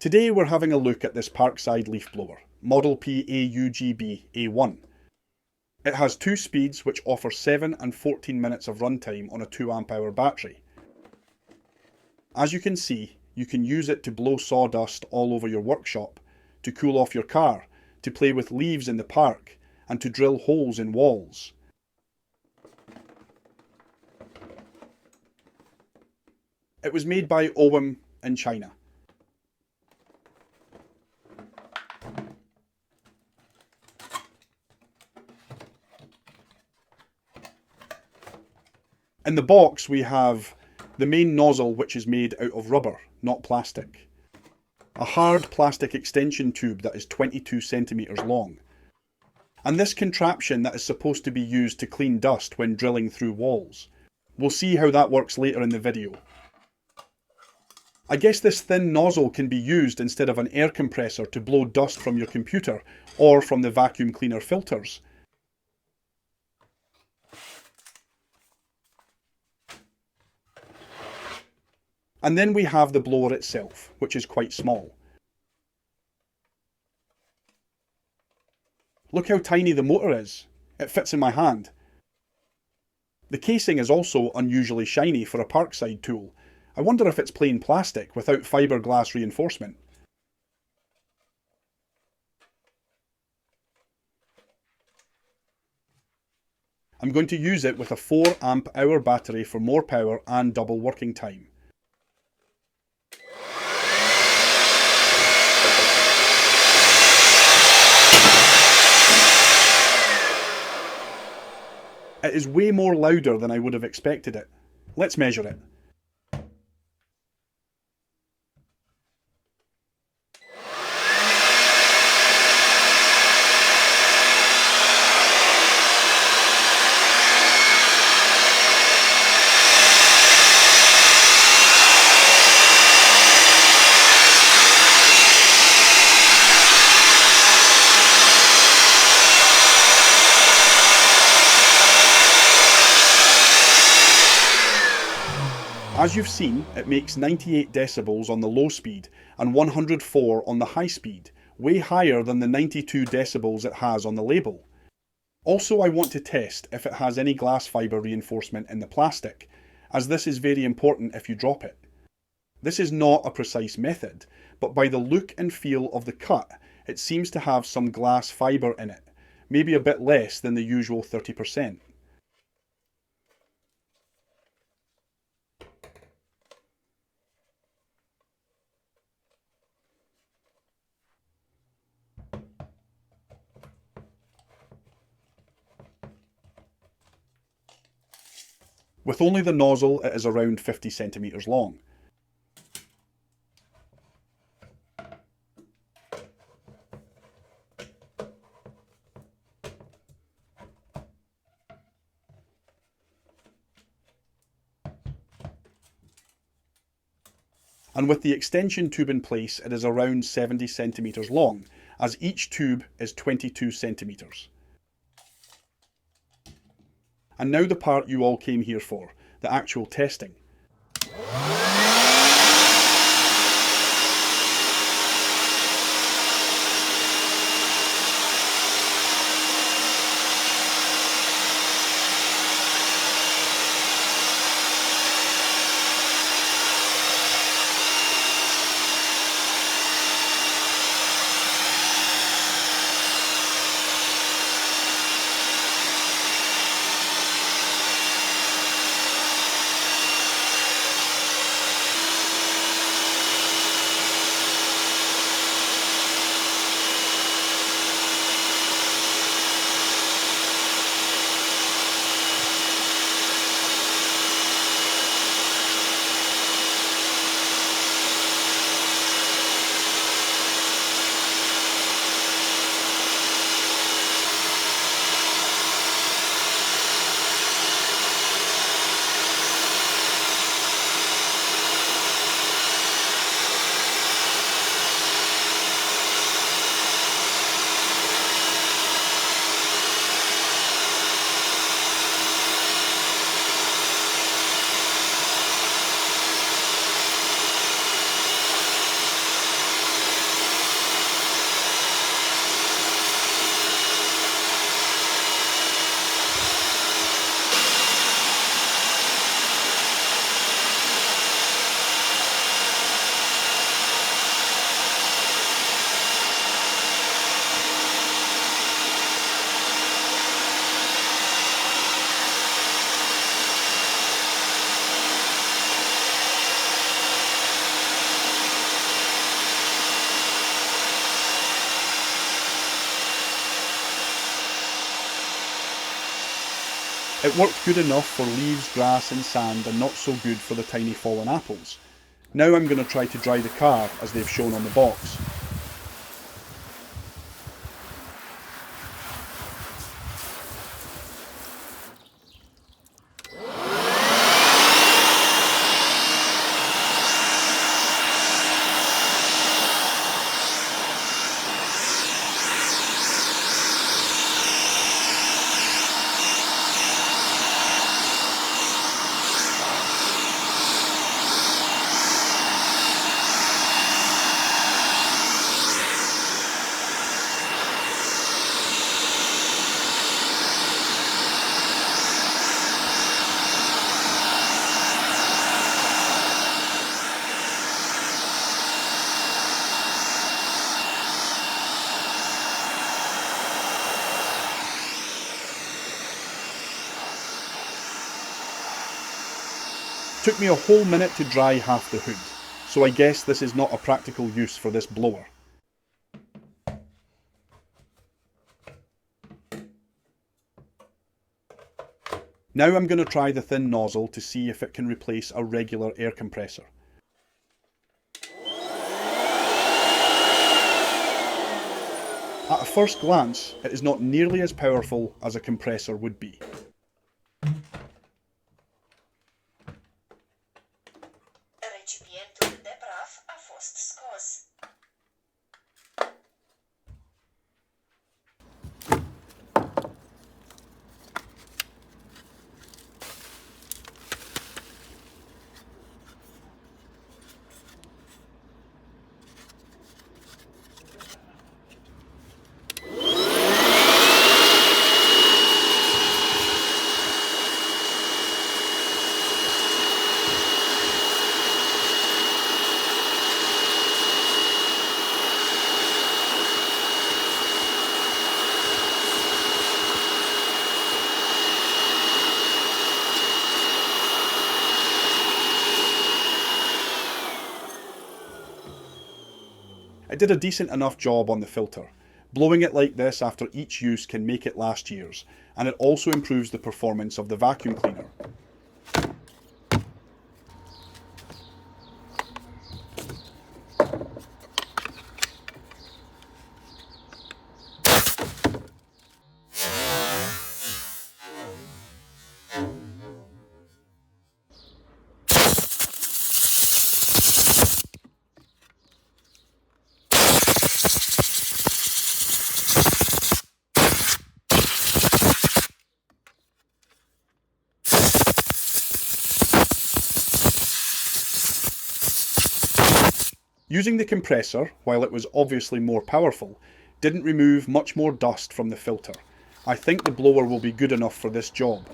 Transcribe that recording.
Today we're having a look at this Parkside leaf blower, model PAUGB A1. It has two speeds which offer 7 and 14 minutes of runtime on a 2Ah battery. As you can see, you can use it to blow sawdust all over your workshop, to cool off your car, to play with leaves in the park, and to drill holes in walls. It was made by PAUGB in China. In the box we have the main nozzle, which is made out of rubber, not plastic. A hard plastic extension tube that is 22 centimeters long. And this contraption that is supposed to be used to clean dust when drilling through walls. We'll see how that works later in the video. I guess this thin nozzle can be used instead of an air compressor to blow dust from your computer or from the vacuum cleaner filters. And then we have the blower itself, which is quite small. Look how tiny the motor is. It fits in my hand. The casing is also unusually shiny for a Parkside tool. I wonder if it's plain plastic without fiberglass reinforcement. I'm going to use it with a 4Ah battery for more power and double working time. It is way more louder than I would have expected it. Let's measure it. As you've seen, it makes 98 decibels on the low speed and 104 on the high speed, way higher than the 92 decibels it has on the label. Also, I want to test if it has any glass fibre reinforcement in the plastic, as this is very important if you drop it. This is not a precise method, but by the look and feel of the cut, it seems to have some glass fibre in it, maybe a bit less than the usual 30%. With only the nozzle, it is around 50 centimeters long. And with the extension tube in place, it is around 70 centimeters long, as each tube is 22 centimeters. And now the part you all came here for, the actual testing. It worked good enough for leaves, grass and sand, and not so good for the tiny fallen apples. Now I'm going to try to dry the car as they've shown on the box. Took me a whole minute to dry half the hood, so I guess this is not a practical use for this blower. Now I'm going to try the thin nozzle to see if it can replace a regular air compressor. At a first glance, it is not nearly as powerful as a compressor would be. Recipientul de praf a fost scos. It did a decent enough job on the filter. Blowing it like this after each use can make it last years, and it also improves the performance of the vacuum cleaner. Using the compressor, while it was obviously more powerful, didn't remove much more dust from the filter. I think the blower will be good enough for this job.